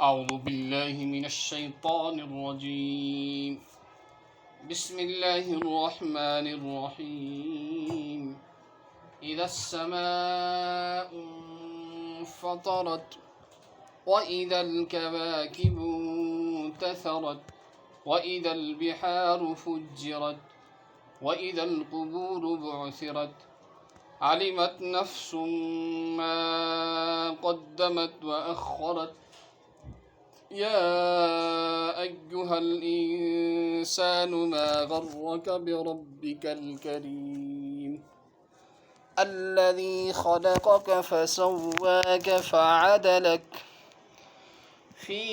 أعوذ بالله من الشيطان الرجيم. بسم الله الرحمن الرحيم. إذا السماء انفطرت وإذا الكواكب انتثرت وإذا البحار فجرت وإذا القبور بعثرت علمت نفس ما قدمت وأخرت يا أيها الإنسان ما غرك بربك الكريم الذي خلقك فسواك فعدلك في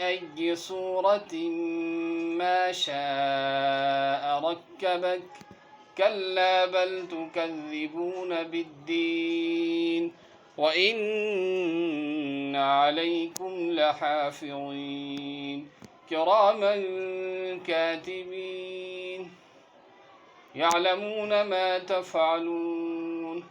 أي صورة ما شاء ركبك كلا بل تكذبون بالدين وإن عليكم لحافظين كراما كاتبين يعلمون ما تفعلون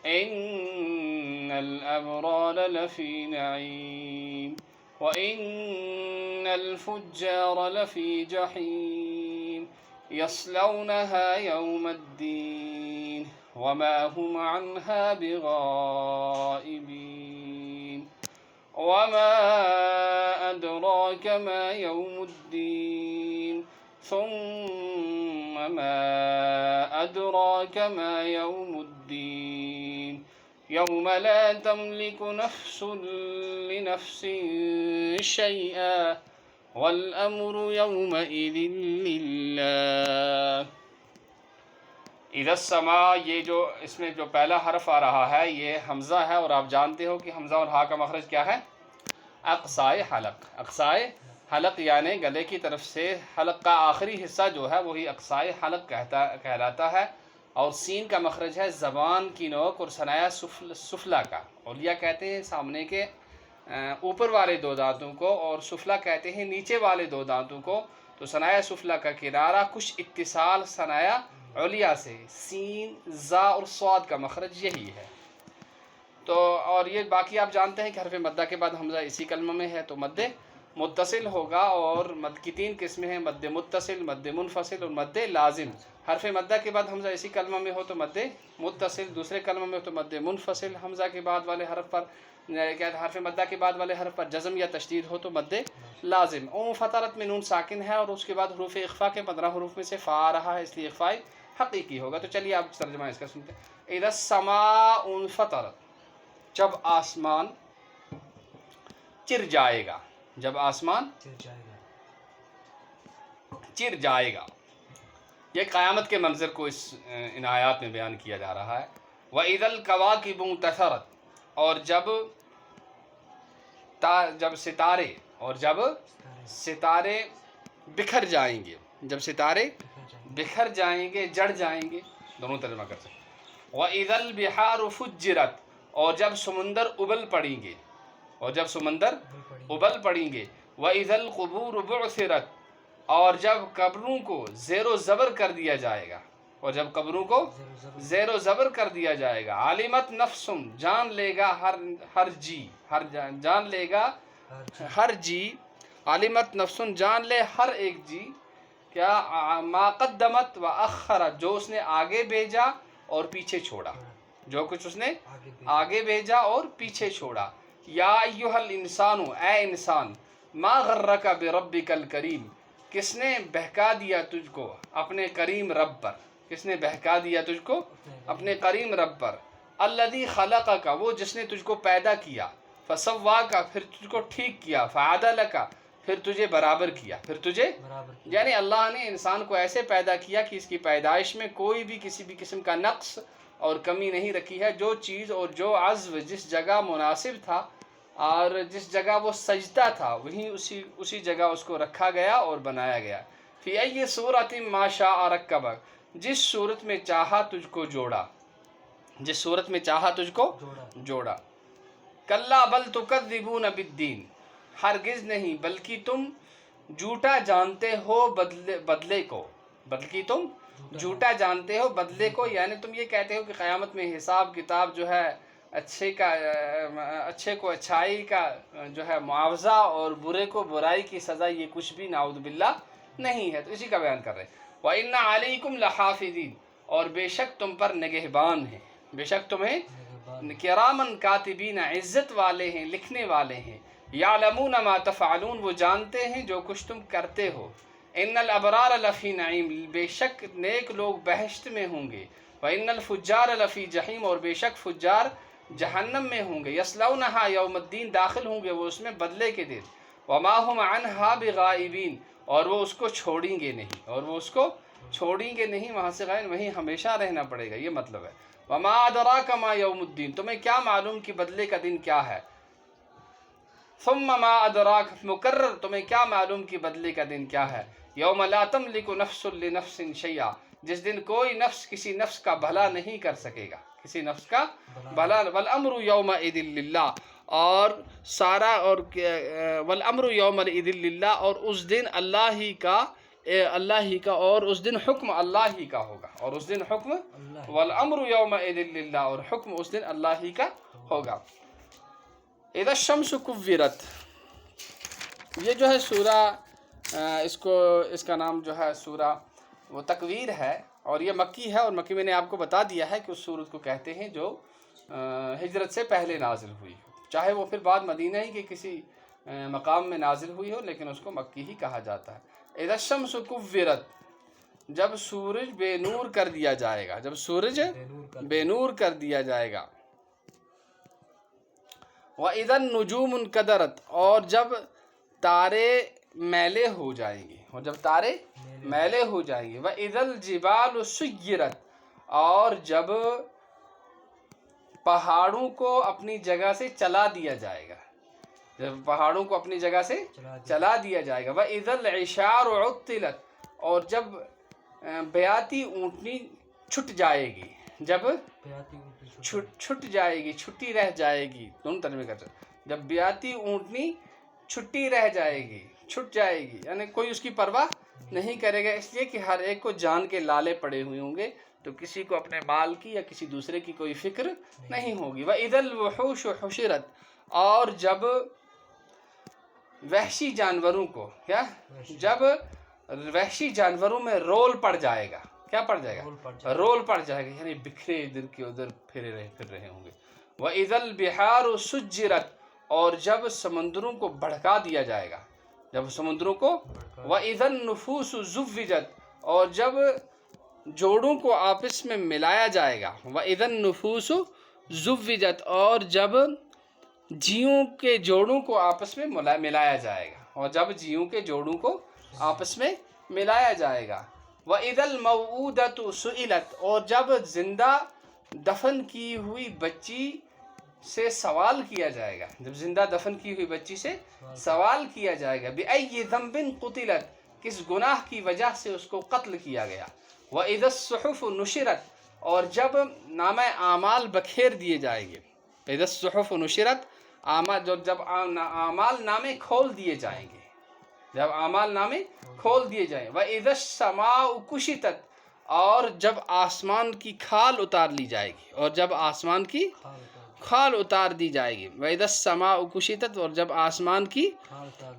إن الأبرار لفي نعيم وإن الفجار لفي جحيم يصلونها يوم الدين وما هم عنها بغائبين وما أدراك ما يوم الدين ثم ما أدراك ما يوم الدين يوم لا تملك نفس لنفس شيئا والأمر يومئذ لله. اذا السماء، یہ جو اس میں جو پہلا حرف آ رہا ہے یہ حمزہ ہے، اور آپ جانتے ہو کہ حمزہ اور ہا کا مخرج کیا ہے؟ اقصائے حلق. اقصائے حلق یعنی گلے کی طرف سے حلق کا آخری حصہ جو ہے وہی اقصائے حلق کہلاتا ہے، اور سین کا مخرج ہے زبان کی نوک اور ثنایا سفلا کا. اولیاء کہتے ہیں سامنے کے اوپر والے دو دانتوں کو، اور سفلا کہتے ہیں نیچے والے دو دانتوں کو. تو ثنایا سفلا کا کنارہ کچھ اتصال ثنایا علیا سے، سین، زا اور صاد کا مخرج یہی ہے. تو اور یہ باقی آپ جانتے ہیں کہ حرف مدہ کے بعد حمزہ اسی کلمہ میں ہے تو مد متصل ہوگا، اور مد کی تین قسمیں ہیں: مد متصل، مد منفصل اور مد لازم. حرف مدہ کے بعد حمزہ اسی کلمہ میں ہو تو مد متصل، دوسرے کلمہ میں ہو تو مد منفصل. حمزہ کے بعد والے حرف پر حرف مدہ کے بعد والے حرف پر جزم یا تشدید ہو تو مد لازم. فطرت میں نون ساکن ہے، اور اس کے بعد حروف اخفا کے 15 حروف میں سے فا آ رہا ہے، اس لیے اخفاء حقیقی ہوگا. تو چلیے آپ ترجمہ اس کا سنتے ہیں. اذا السماء انفطرت، جب آسمان چر جائے گا. جب آسمان چر جائے گا، یہ قیامت کے منظر کو ان آیات میں بیان کیا جا رہا ہے. وَإِذَا الْكَوَاكِبُ انتثرت، اور جب ستارے بکھر جائیں گے. جب ستارے بکھر جائیں گے، جڑ جائیں گے، دونوں ترجمہ کر سکتے. وَإِذَا الْبِحَارُ فُجِّرَتْ، اور جب سمندر ابل پڑیں گے. وَإِذَا الْقُبُورُ بُعْثِرَتْ، اور جب قبروں کو زیر و زبر کر دیا جائے گا. عَلِمَتْ نَفْسٌ، جان لے گا ہر جی. عَلِمَتْ نَفْسٌ، جان لے ہر ایک جی. کیا؟ ما قدمت و اخرت، جو اس نے آگے بھیجا اور پیچھے چھوڑا. جو کچھ اس نے آگے بھیجا اور پیچھے چھوڑا. یا ایھا الانسان، اے انسان، ما غرک بربک الکریم، کس نے بہکا دیا تجھ کو اپنے کریم رب پر. الذی خلقک، وہ جس نے تجھ کو پیدا کیا. فسواک، پھر تجھ کو ٹھیک کیا. فعدلک، پھر تجھے برابر کیا. یعنی اللہ نے انسان کو ایسے پیدا کیا کہ اس کی پیدائش میں کوئی بھی کسی بھی قسم کا نقص اور کمی نہیں رکھی ہے. جو چیز اور جو عضو جس جگہ مناسب تھا اور جس جگہ وہ سجدہ تھا، وہیں اسی جگہ اس کو رکھا گیا اور بنایا گیا. فی ای صورت ما شاء رکبک، جس صورت میں چاہا تجھ کو جوڑا. کلا بل تکذبون بالدین، ہرگز نہیں بلکہ تم جھوٹا جانتے ہو بدلے کو. بلکہ تم جھوٹا جانتے ہو بدلے کو، یعنی تم یہ کہتے ہو کہ قیامت میں حساب کتاب جو ہے اچھے کو اچھائی کا جو ہے معاوضہ اور برے کو برائی کی سزا، یہ کچھ بھی نعوذ باللہ نہیں ہے. تو اسی کا بیان کر رہے ہیں. وَإِنَّ عَلَيْكُمْ لَحَافِظِينَ، اور بے شک تم پر نگہبان ہیں، بے شک تمہیں کرامن کاتبین، عزت والے ہیں، لکھنے والے ہیں. یعلمون ما تفعلون، وہ جانتے ہیں جو کچھ تم کرتے ہو. ان الابرار لفی نعیم، بے شک نیک لوگ بہشت میں ہوں گے. وان الفجار لفی جہیم، اور بے شک فجار جہنم میں ہوں گے. یصلونھا یوم الدین، داخل ہوں گے وہ اس میں بدلے کے دن. وما هم عنھا بغائبین، اور وہ اس کو چھوڑیں گے نہیں، اور وہ اس کو چھوڑیں گے نہیں. وہاں سے غائب، وہیں ہمیشہ رہنا پڑے گا، یہ مطلب ہے. وما ادراک ما یوم الدین، تمہیں کیا معلوم کہ بدلے کا دن کیا ہے. ثم ما ادراک، مکرر، تمہیں کیا معلوم کہ بدلے کا دن کیا ہے. یوم لا تملک نفس لنفس شیئا، جس دن کوئی نفس کسی نفس کا بھلا نہیں کر سکے گا، کسی نفس کا بھلا. والامر یومئذ للہ، اور سارا اور والامر یومئذ للہ، اور اس دن اللہ ہی کا اور اس دن حکم اللہ ہی کا ہوگا، اور اس دن حکم والامر یومئذ للہ، اور حکم اس دن اللہ ہی کا ہوگا. اذا الشمس کورت، یہ جو ہے سورہ، اس کا نام جو ہے سورہ وہ تکویر ہے، اور یہ مکی ہے. اور مکی میں نے آپ کو بتا دیا ہے کہ اس سورت کو کہتے ہیں جو ہجرت سے پہلے نازل ہوئی ہو، چاہے وہ پھر بعد مدینہ ہی کے کسی مقام میں نازل ہوئی ہو، لیکن اس کو مکی ہی کہا جاتا ہے. اذا الشمس کورت، جب سورج بے نور کر دیا جائے گا، جب سورج بے نور کر دیا جائے گا. وَإِذَا النُّجُومُ انْكَدَرَتْ، اور جب تارے میلے ہو جائیں گے، اور جب تارے میلے ہو جائیں گے. وَإِذَا الْجِبَالُ سُيِّرَتْ، اور جب پہاڑوں کو اپنی جگہ سے چلا دیا جائے گا، جب پہاڑوں کو اپنی جگہ سے چلا دیا جائے گا. وَإِذَا الْعِشَارُ عُطِّلَتْ، اور جب بیاتی اونٹنی چھٹ جائے گی، جب چھٹ جائے گی، چھٹی رہ جائے گی، دونوں ترجمے کر سکتے. جب بیاتی اونٹنی چھٹی رہ جائے گی، چھٹ جائے گی، یعنی کوئی اس کی پرواہ نہیں کرے گا، اس لیے کہ ہر ایک کو جان کے لالے پڑے ہوئے ہوں گے، تو کسی کو اپنے مال کی یا کسی دوسرے کی کوئی فکر نہیں ہوگی. وَإِذَا الْوُحُوشُ حُشِرَتْ، اور جب وحشی جانوروں کو جب وحشی جانوروں میں رول پڑ جائے گا. کیا پڑ جائے گا؟ رول پڑ جائے گا، یعنی بکھرے ادھر کے ادھر پھر رہے ہوں گے. وَإِذَا الْبِحَارُ سُجِّرَتْ، اور جب سمندروں کو بھڑکا دیا جائے گا، جب سمندروں کو. وَإِذَا النُّفُوسُ زُوِّجَتْ، اور جب جوڑوں کو آپس میں ملایا جائے گا. وَإِذَا النُّفُوسُ زُوِّجَتْ، اور جب جیوں کے جوڑوں کو آپس میں ملایا جائے گا، اور جب جیوں کے جوڑوں کو آپس میں ملایا جائے گا. وَإِذَا الْمَوْءُودَةُ سُئِلَتْ، اور جب زندہ دفن کی ہوئی بچی سے سوال کیا جائے گا، جب زندہ دفن کی ہوئی بچی سے سوال کیا جائے گا. بِأَيِّ ذَنبٍ قُتِلَتْ، کس گناہ کی وجہ سے اس کو قتل کیا گیا. وَإِذَا الصُّحُفُ نُشِرَتْ، اور جب نامہ اعمال بکھیر دیے جائیں گے. وَإِذَا الصُّحُفُ نُشِرَتْ، جب اعمال نامے کھول دیے جائیں گے، جب اعمال نامے کھول دیے جائیں. وَإِذَا السَّمَاءُ كُشِطَتْ، اور جب آسمان کی کھال اتار لی جائے گی، اور جب آسمان کی کھال اتار دی جائے گی. وَإِذَا السَّمَاءُ كُشِطَتْ، اور جب آسمان کی کھال اتار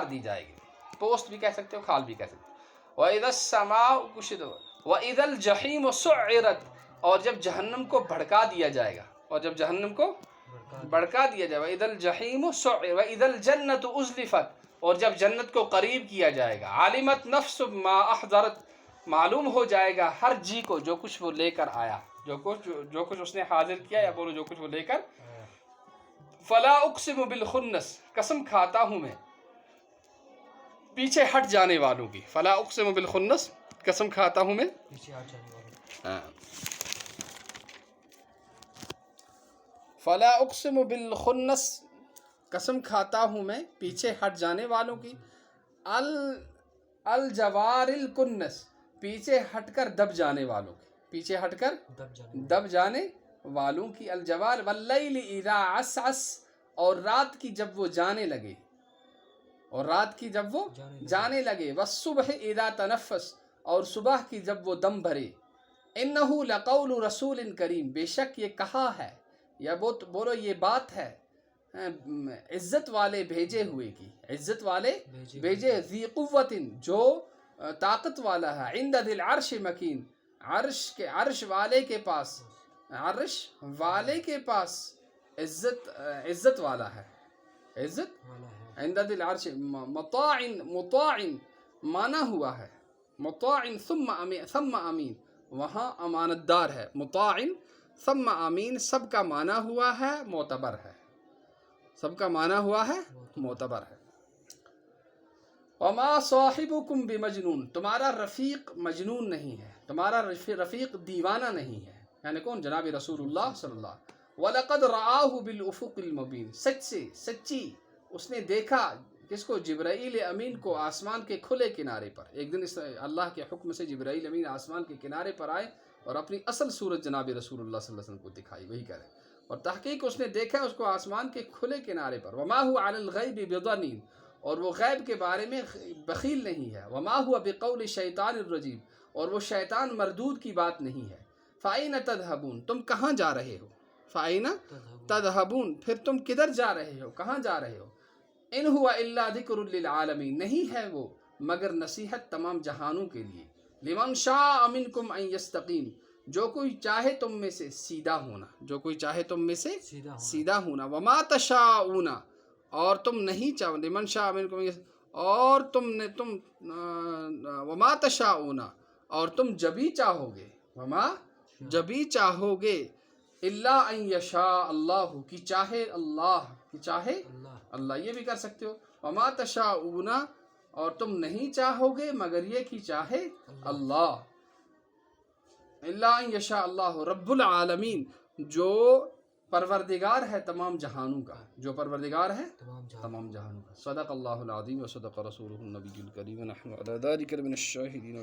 دی جائے گی. پوسٹ بھی کہہ سکتے ہو، کھال بھی کہہ سکتے ہو. وَإِذَا السَّمَاءُ كُشِطَتْ وَإِذَا الْجَحِيمُ سُعِّرَتْ، اور جب جہنم کو بھڑکا دیا جائے گا، اور جب جہنم کو بھڑکا دیا جائے. وَإِذَا الْجَحِيمُ سُعِّرَتْ وَإِذَا الْجَنَّةُ أُزْلِفَتْ، اور جب جنت کو قریب کیا جائے گا. عَلِمَتْ نَفْسٌ مَا أَحْضَرَتْ، معلوم ہو جائے گا ہر جی کو جو کچھ وہ لے کر آیا، جو کچھ اس نے حاضر کیا، یا بولو جو کچھ وہ لے کر. فَلَا أُقْسِمُ بِالْخُنَّسِ، قسم کھاتا ہوں میں پیچھے ہٹ جانے والوں کی. فَلَا أُقْسِمُ بِالْخُنَّسِ، قسم کھاتا ہوں میں فَلَا أُقْسِمُ بِالْخُنَّسِ، قسم کھاتا ہوں میں پیچھے ہٹ جانے والوں کی. الجوار الکنس، پیچھے ہٹ کر دب جانے والوں کی، پیچھے ہٹ کر دب جانے والوں کی. الجوار. واللیل اذا عسعس، اور رات کی جب وہ جانے لگے، اور رات کی جب وہ جانے لگے. والصبح اذا تنفس، اور صبح کی جب وہ دم بھرے، انہو لقول رسول کریم، بے شک یہ کہا ہے یا بولو یہ بات ہے عزت والے بھیجے ہوئے کی، عزت والے بھیجے، ذی قوت جو طاقت والا ہے، عند ذی العرش مکین، عرش والے کے پاس، عرش والے کے پاس عزت والا ہے، عزت عند ذی العرش، مطاع مانا ہوا ہے، مطاع ثم امین، وہاں امانت دار ہے، مطاع ثم امین، سب کا مانا ہوا ہے معتبر ہے، سب کا مانا ہوا ہے معتبر ہے۔ وما صاحبکم بمجنون، تمہارا رفیق مجنون نہیں ہے، تمہارا رفیق دیوانہ نہیں ہے، یعنی کون؟ جناب رسول اللہ صلی اللہ علیہ وسلم۔ وَلَقَدْ رَآهُ بِالْأُفُقِ الْمُبِينِ، سچ سے سچی اس نے دیکھا، کس کو؟ جبرائیل امین کو، آسمان کے کھلے کنارے پر۔ ایک دن اللہ کے حکم سے جبرائیل امین آسمان کے کنارے پر آئے اور اپنی اصل صورت جناب رسول اللہ صلی اللہ علیہ وسلم کو دکھائی، وہی کہہ رہے ہیں، اور تحقیق اس نے دیکھا اس کو آسمان کے کھلے کنارے پر۔ وما هو علی الغیب بضنین، اور وہ غیب کے بارے میں بخیل نہیں ہے۔ وما هو بقول شیطان الرجیم، اور وہ شیطان مردود کی بات نہیں ہے۔ فَأَيْنَ تَذْهَبُونَ، تم کہاں جا رہے ہو؟ فَأَيْنَ تَذْهَبُونَ، پھر تم کدھر جا رہے ہو، کہاں جا رہے ہو؟ ان هو الا ذکر للعالمین، نہیں ہے وہ مگر نصیحت تمام جہانوں کے لیے۔ لمن شاء منکم ان یستقیم، جو کوئی چاہے تم میں سے سیدھا ہونا، جو کوئی چاہے تم میں سے سیدھا ہونا۔ وما تشاءون، اور تم نہیں چاہو، لمن شاء منکم اور وما تشاءون، اور تم جبھی چاہو گے، وما جبھی چاہو گے، الا ان یشاء اللہ، کی چاہے اللہ، کی چاہے اللہ، یہ بھی کر سکتے ہو، وما تشاءون، اور تم نہیں چاہو گے مگر یہ کی چاہے اللہ، الا ان یشاء اللہ رب العالمین، جو پروردگار ہے تمام جہانوں کا، جو پروردگار ہے تمام جہانوں کا۔ صدق اللہ العظیم و صدق رسولہ النبی الکریم، ونحن علی ذلک من الشاہدین۔